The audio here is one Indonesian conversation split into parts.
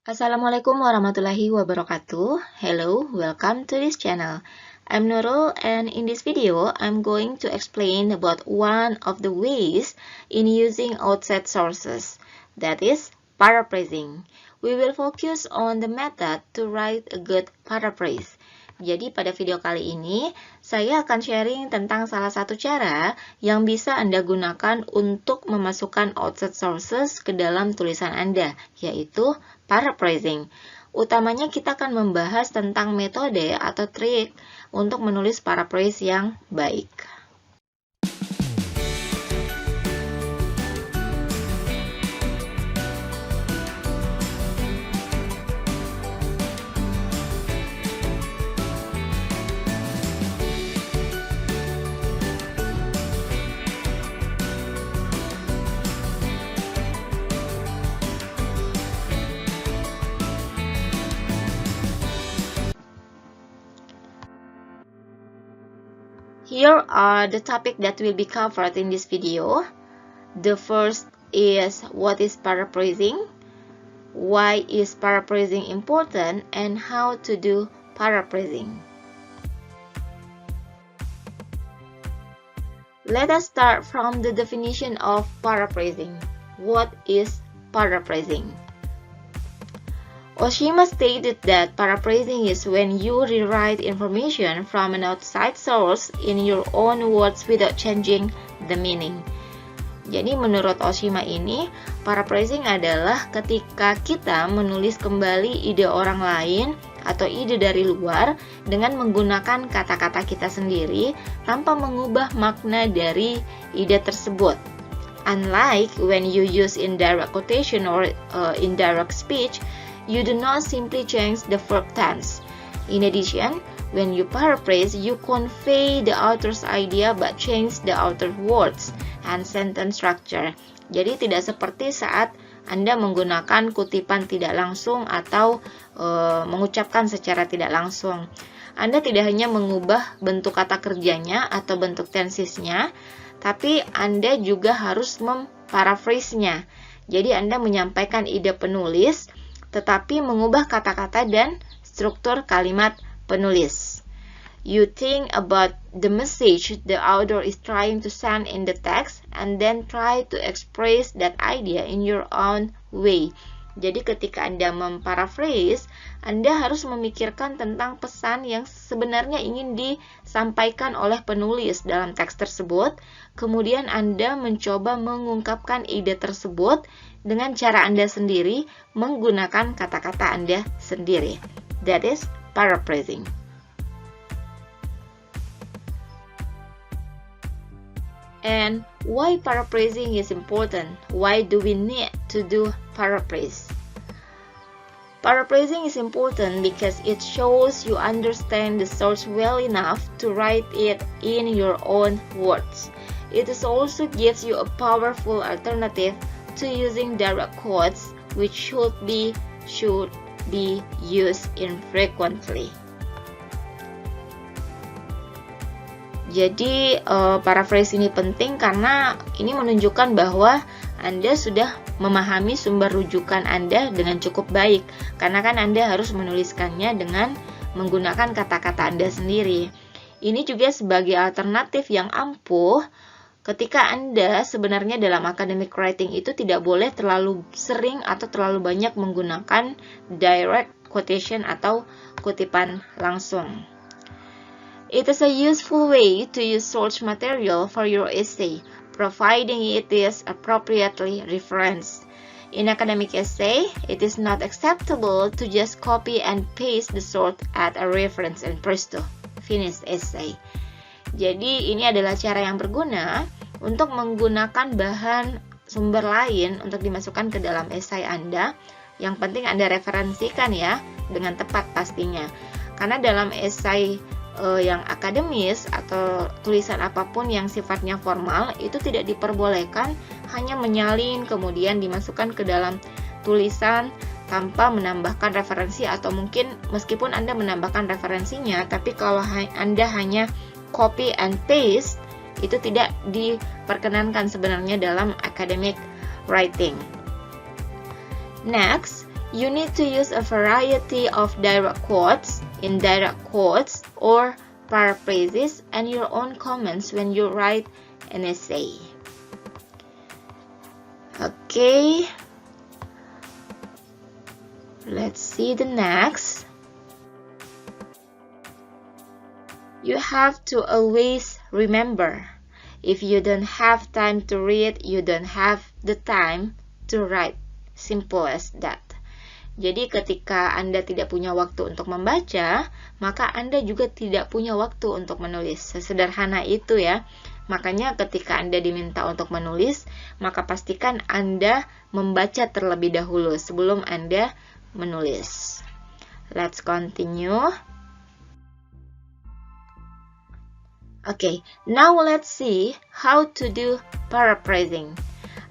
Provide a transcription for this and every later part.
Assalamualaikum warahmatullahi wabarakatuh. Hello, welcome to this channel. I'm Nurul, and in this video, I'm going to explain about one of the ways in using outside sources, that is paraphrasing. We will focus on the method to write a good paraphrase. Jadi pada video kali ini, saya akan sharing tentang salah satu cara yang bisa Anda gunakan untuk memasukkan outside sources ke dalam tulisan Anda, yaitu paraphrasing. Utamanya kita akan membahas tentang metode atau trik untuk menulis paraphrase yang baik. Here are the topics that will be covered in this video. The first is what is paraphrasing, why is paraphrasing important, and how to do paraphrasing. Let us start from the definition of paraphrasing. What is paraphrasing? Oshima stated that paraphrasing is when you rewrite information from an outside source in your own words without changing the meaning. Jadi menurut Oshima ini, paraphrasing adalah ketika kita menulis kembali ide orang lain atau ide dari luar dengan menggunakan kata-kata kita sendiri tanpa mengubah makna dari ide tersebut. Unlike when you use indirect quotation or indirect speech, you do not simply change the verb tense. In addition, when you paraphrase, you convey the author's idea but change the author's words and sentence structure. Jadi tidak seperti saat Anda menggunakan kutipan tidak langsung atau mengucapkan secara tidak langsung. Anda tidak hanya mengubah bentuk kata kerjanya atau bentuk tensesnya, tapi Anda juga harus memparaphrase-nya. Jadi Anda menyampaikan ide penulis, tetapi mengubah kata-kata dan struktur kalimat penulis. You think about the message the author is trying to send in the text and then try to express that idea in your own way. Jadi ketika Anda memparaphrase, Anda harus memikirkan tentang pesan yang sebenarnya ingin disampaikan oleh penulis dalam teks tersebut. Kemudian Anda mencoba mengungkapkan ide tersebut dengan cara Anda sendiri, menggunakan kata-kata Anda sendiri. That is paraphrasing. And why paraphrasing is important? Why do we need to do paraphrase? Paraphrasing is important because it shows you understand the source well enough to write it in your own words. It also gives you a powerful alternative to using direct quotes, which should be used infrequently. Jadi paraphrase ini penting karena ini menunjukkan bahwa Anda sudah memahami sumber rujukan Anda dengan cukup baik, karena kan Anda harus menuliskannya dengan menggunakan kata-kata Anda sendiri. Ini juga sebagai alternatif yang ampuh ketika Anda sebenarnya dalam academic writing itu tidak boleh terlalu sering atau terlalu banyak menggunakan direct quotation atau kutipan langsung. It is a useful way to use source material for your essay, providing it is appropriately referenced. In academic essay, it is not acceptable to just copy and paste the source at a reference and presto, finished essay. Jadi ini adalah cara yang berguna untuk menggunakan bahan sumber lain untuk dimasukkan ke dalam esai Anda. Yang penting Anda referensikan ya, dengan tepat pastinya. Karena dalam esai yang akademis atau tulisan apapun yang sifatnya formal itu tidak diperbolehkan hanya menyalin kemudian dimasukkan ke dalam tulisan tanpa menambahkan referensi, atau mungkin meskipun Anda menambahkan referensinya tapi kalau Anda hanya copy and paste itu tidak diperkenankan sebenarnya dalam academic writing. Next, You need to use a variety of direct quotes, indirect quotes, or paraphrases and your own comments when you write an essay. Okay, let's see the next. You have to always remember, if you don't have time to read, you don't have the time to write. Simple as that. Jadi ketika Anda tidak punya waktu untuk membaca, maka Anda juga tidak punya waktu untuk menulis. Sesederhana itu ya. Makanya ketika Anda diminta untuk menulis, maka pastikan Anda membaca terlebih dahulu sebelum Anda menulis. Let's continue. Okay, now let's see how to do paraphrasing.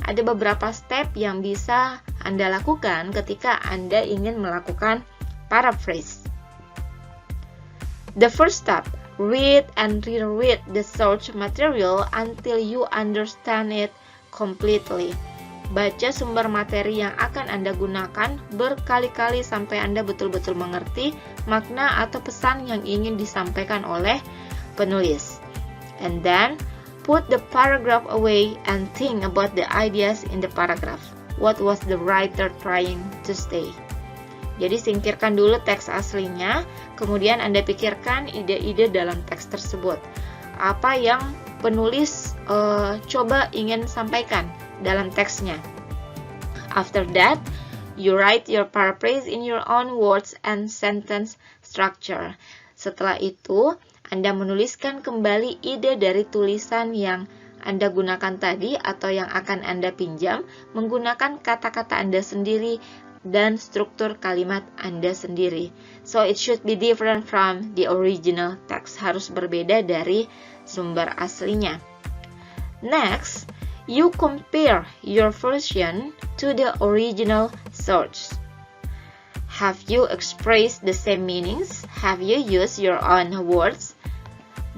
Ada beberapa step yang bisa Anda lakukan ketika Anda ingin melakukan paraphrase. The first step, read and reread the source material until you understand it completely. Baca sumber materi yang akan Anda gunakan berkali-kali sampai Anda betul-betul mengerti makna atau pesan yang ingin disampaikan oleh penulis. And then, put the paragraph away and think about the ideas in the paragraph. What was the writer trying to say? Jadi singkirkan dulu teks aslinya, kemudian Anda pikirkan ide-ide dalam teks tersebut. Apa yang penulis coba ingin sampaikan dalam teksnya. After that, you write your paraphrase in your own words and sentence structure. Setelah itu, Anda menuliskan kembali ide dari tulisan yang Anda gunakan tadi atau yang akan Anda pinjam menggunakan kata-kata Anda sendiri dan struktur kalimat Anda sendiri. So it should be different from the original text. Harus berbeda dari sumber aslinya. Next, you compare your version to the original source. Have you expressed the same meanings? Have you used your own words?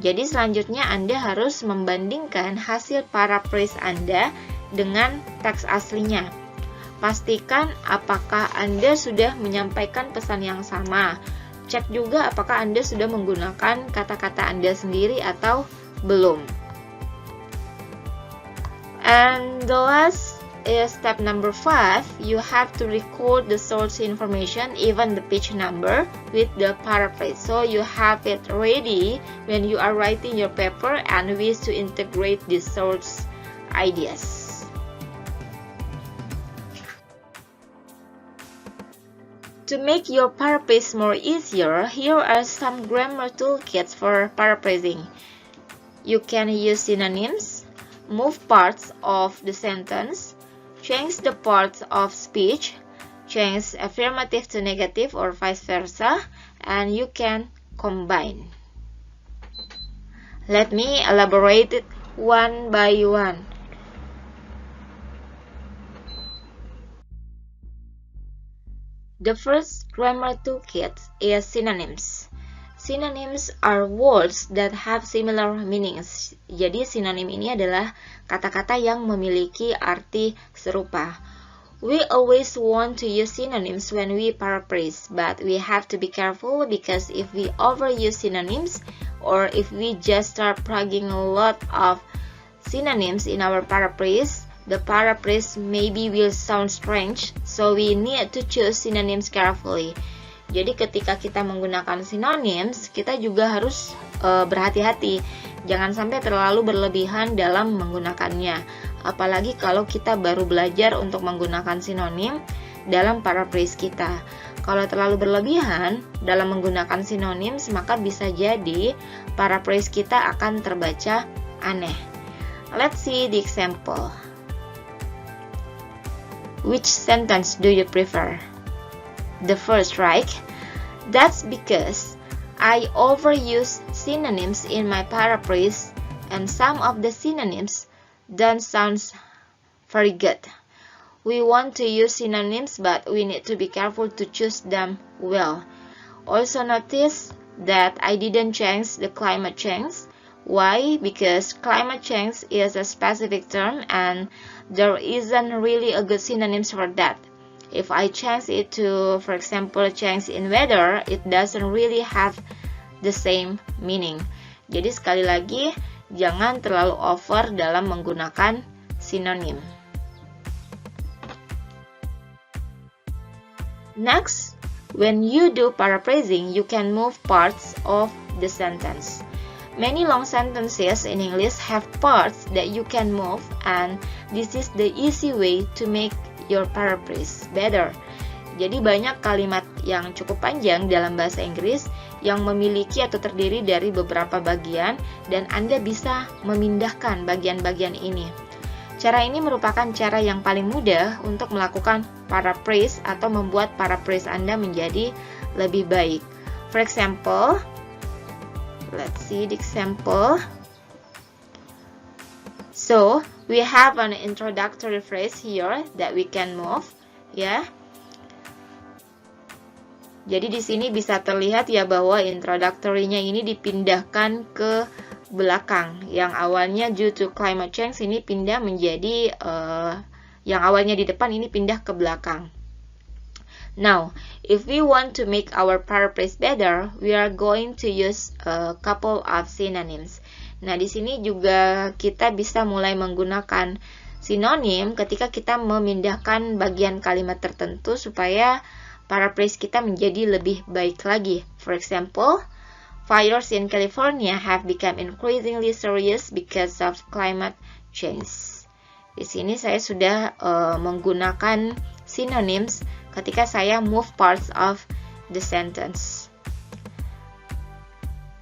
Jadi selanjutnya Anda harus membandingkan hasil paraphrase Anda dengan teks aslinya. Pastikan apakah Anda sudah menyampaikan pesan yang sama. Cek juga apakah Anda sudah menggunakan kata-kata Anda sendiri atau belum. And the last is step number 5. You have to record the source information, even the page number, with the paraphrase. So you have it ready when you are writing your paper and wish to integrate the source ideas. To make your paraphrase more easier, here are some grammar toolkits for paraphrasing. You can use synonyms, move parts of the sentence, change the parts of speech, change affirmative to negative or vice versa, and you can combine. Let me elaborate it one by one. The first grammar toolkit is synonyms. Synonyms are words that have similar meanings. Jadi synonym ini adalah kata-kata yang memiliki arti serupa. We always want to use synonyms when we paraphrase, but we have to be careful because if we overuse synonyms or if we just start plugging a lot of synonyms in our paraphrase, the paraphrase maybe will sound strange, so we need to choose synonyms carefully. Jadi ketika kita menggunakan synonyms, kita juga harus berhati-hati. Jangan sampai terlalu berlebihan dalam menggunakannya. Apalagi kalau kita baru belajar untuk menggunakan sinonim dalam paraphrase kita. Kalau terlalu berlebihan dalam menggunakan synonyms, maka bisa jadi paraphrase kita akan terbaca aneh. Let's see the example. Which sentence do you prefer? The first, right? That's because I overuse synonyms in my paraphrase and some of the synonyms don't sound very good. We want to use synonyms, but we need to be careful to choose them well. Also notice that I didn't change the climate change. Why? Because climate change is a specific term and there isn't really a good synonyms for that. if I change it to, for example, change in weather, it doesn't really have the same meaning. Jadi sekali lagi, jangan terlalu over dalam menggunakan sinonim. Next, when you do paraphrasing, you can move parts of the sentence. Many long sentences in English have parts that you can move, and this is the easy way to make your paraphrase better. Jadi banyak kalimat yang cukup panjang dalam bahasa Inggris yang memiliki atau terdiri dari beberapa bagian, dan Anda bisa memindahkan bagian-bagian ini. Cara ini merupakan cara yang paling mudah untuk melakukan paraphrase atau membuat paraphrase Anda menjadi lebih baik. For example, let's see the example. So, we have an introductory phrase here that we can move, ya. Jadi di sini bisa terlihat ya bahwa introductory-nya ini dipindahkan ke belakang. Yang awalnya due to climate change ini pindah menjadi yang awalnya di depan ini pindah ke belakang. Now, if we want to make our paraphrase better, we are going to use a couple of synonyms. Nah, di sini juga kita bisa mulai menggunakan sinonim ketika kita memindahkan bagian kalimat tertentu supaya paraphrase kita menjadi lebih baik lagi. For example, fires in California have become increasingly serious because of climate change. Di sini saya sudah menggunakan synonyms ketika saya move parts of the sentence.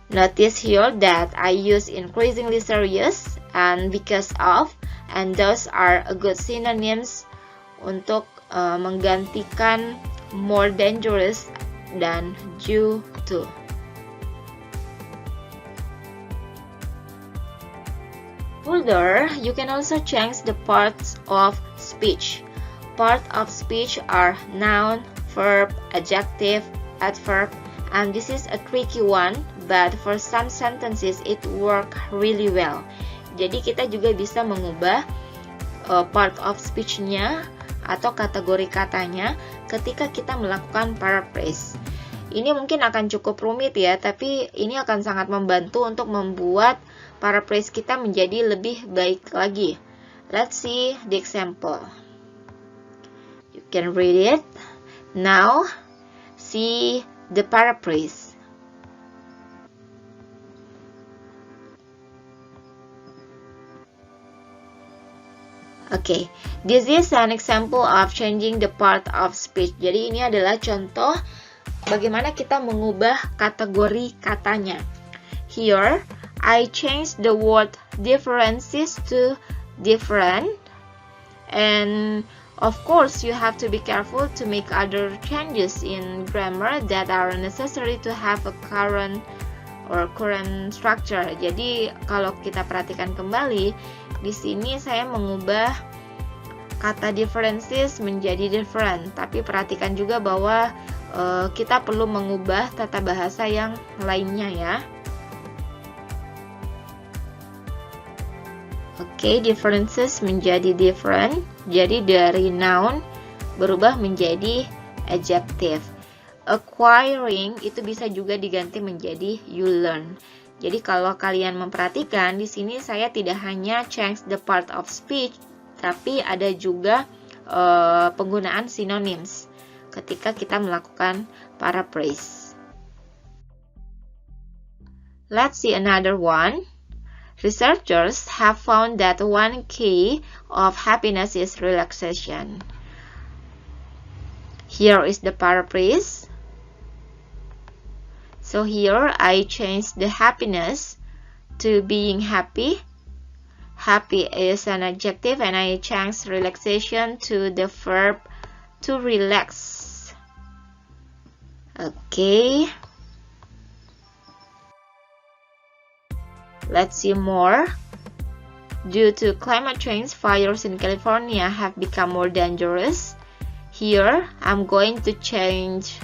Notice here that I use increasingly serious and because of, and those are a good synonyms untuk menggantikan more dangerous dan due to. Further, you can also change the parts of speech. Part of speech are noun, verb, adjective, adverb, and this is a tricky one, but for some sentences it works really well. Jadi kita juga bisa mengubah part of speech-nya atau kategori katanya ketika kita melakukan paraphrase. Ini mungkin akan cukup rumit ya, tapi ini akan sangat membantu untuk membuat paraphrase kita menjadi lebih baik lagi. Let's see the example. You can read it. Now, see the paraphrase. Okay, this is an example of changing the part of speech. Jadi ini adalah contoh bagaimana kita mengubah kategori katanya. Here, I changed the word differences to different. And of course, you have to be careful to make other changes in grammar that are necessary to have a current structure. Jadi kalau kita perhatikan kembali, di sini saya mengubah kata differences menjadi different. Tapi perhatikan juga bahwa kita perlu mengubah tata bahasa yang lainnya ya. Oke, differences menjadi different. Jadi dari noun berubah menjadi adjective. Acquiring itu bisa juga diganti menjadi you learn. Jadi kalau kalian memperhatikan di sini saya tidak hanya change the part of speech, tapi ada juga penggunaan synonyms ketika kita melakukan paraphrase. Let's see another one. Researchers have found that one key of happiness is relaxation. Here is the paraphrase. So here I changed the happiness to being happy. Happy is an adjective and I changed relaxation to the verb to relax. Okay. Let's see more. Due to climate change, fires in California have become more dangerous. Here, I'm going to change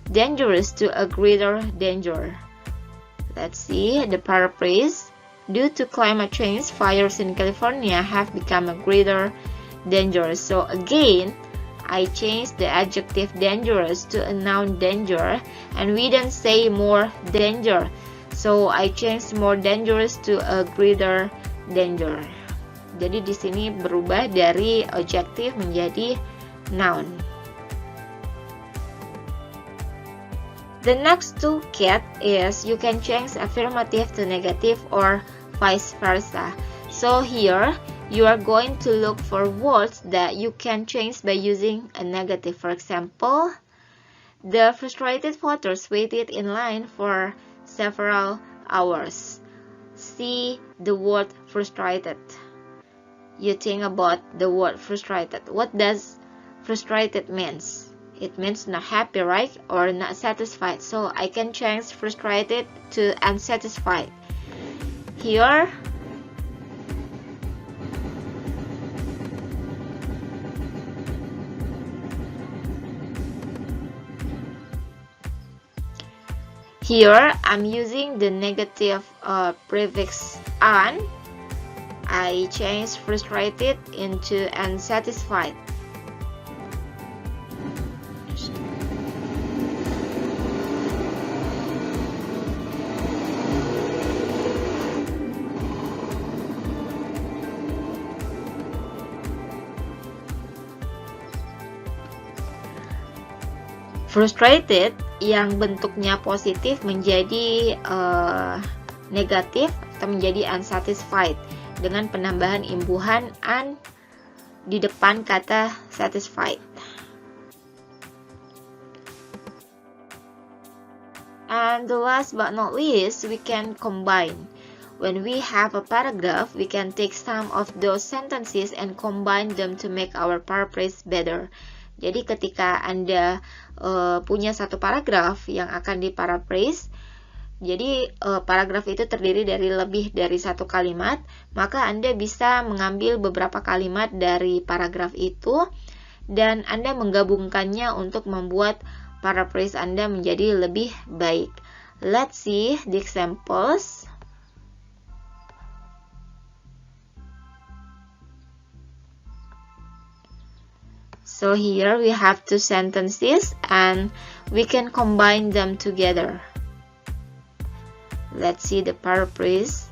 dangerous to a greater danger. Let's see the paraphrase. Due to climate change, fires in California have become a greater danger. So again, I changed the adjective dangerous to a noun danger, and we don't say more danger. So I changed more dangerous to a greater danger. Jadi di sini berubah dari adjective menjadi noun. The next toolkit is you can change affirmative to negative or vice versa. So here you are going to look for words that you can change by using a negative. For example, the frustrated voters waited in line for several hours. See the word frustrated. You think about the word frustrated. What does frustrated means? It means not happy, right? Or not satisfied. So I can change frustrated to unsatisfied. Here, I'm using the negative prefix "un." I change frustrated into unsatisfied. Frustrated yang bentuknya positif menjadi negatif atau menjadi unsatisfied dengan penambahan imbuhan un di depan kata satisfied. And the last but not least, we can combine. When we have a paragraph, we can take some of those sentences and combine them to make our paraphrase better. Jadi ketika Anda punya satu paragraf yang akan diparaphrase, jadi paragraf itu terdiri dari lebih dari satu kalimat, maka Anda bisa mengambil beberapa kalimat dari paragraf itu dan Anda menggabungkannya untuk membuat paraphrase Anda menjadi lebih baik. Let's see the examples. So here we have two sentences and we can combine them together. Let's see the paraphrase.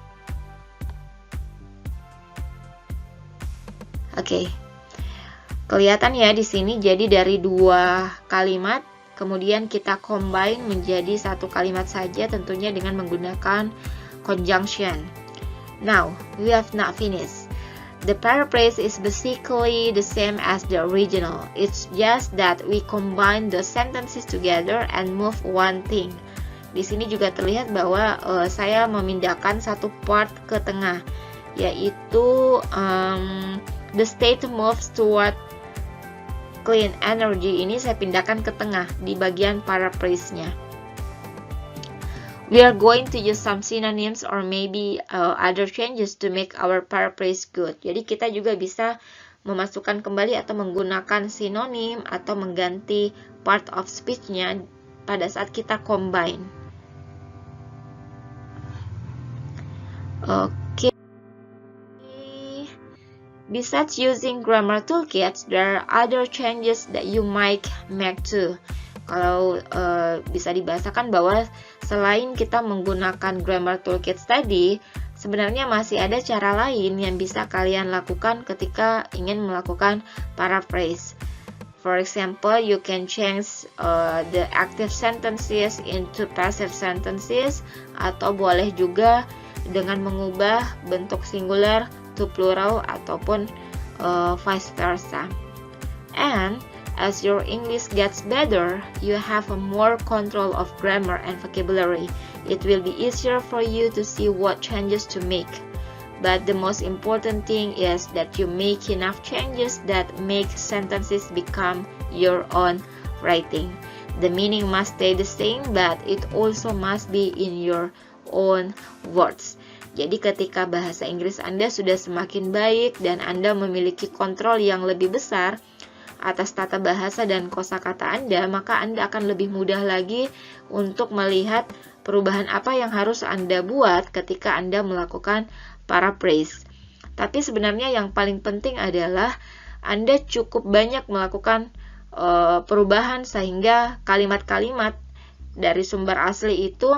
Oke. Kelihatan ya di sini jadi dari dua kalimat kemudian kita combine menjadi satu kalimat saja tentunya dengan menggunakan conjunction. Now, we have not finished. The paraphrase is basically the same as the original. It's just that we combine the sentences together and move one thing. Di sini juga terlihat bahwa saya memindahkan satu part ke tengah, yaitu the state moves toward clean energy. Ini saya pindahkan ke tengah di bagian paraphrase-nya. We are going to use some synonyms or maybe other changes to make our paraphrase good. Jadi kita juga bisa memasukkan kembali atau menggunakan sinonim atau mengganti part of speech-nya pada saat kita combine. Okay. Besides using grammar toolkits, there are other changes that you might make too. Kalau bisa dibahasakan bahwa selain kita menggunakan grammar toolkits tadi, sebenarnya masih ada cara lain yang bisa kalian lakukan ketika ingin melakukan paraphrase. For example, you can change the active sentences into passive sentences, atau boleh juga dengan mengubah bentuk singular to plural ataupun vice versa. And as your English gets better, you have a more control of grammar and vocabulary. It will be easier for you to see what changes to make. But the most important thing is that you make enough changes that make sentences become your own writing. The meaning must stay the same, but it also must be in your own words. Jadi ketika bahasa Inggris Anda sudah semakin baik dan Anda memiliki kontrol yang lebih besar atas tata bahasa dan kosakata Anda, maka Anda akan lebih mudah lagi untuk melihat perubahan apa yang harus Anda buat ketika Anda melakukan paraphrase. Tapi sebenarnya yang paling penting adalah Anda cukup banyak melakukan perubahan sehingga kalimat-kalimat dari sumber asli itu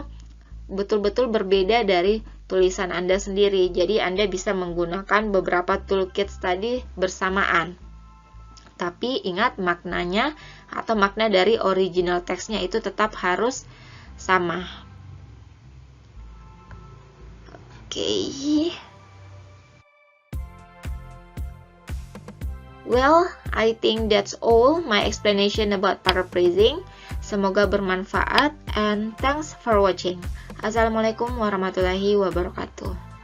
betul-betul berbeda dari tulisan Anda sendiri. Jadi Anda bisa menggunakan beberapa toolkits tadi bersamaan. Tapi ingat, maknanya atau makna dari original teksnya itu tetap harus sama. Oke. Well, I think that's all my explanation about paraphrasing. Semoga bermanfaat and thanks for watching. Assalamualaikum warahmatullahi wabarakatuh.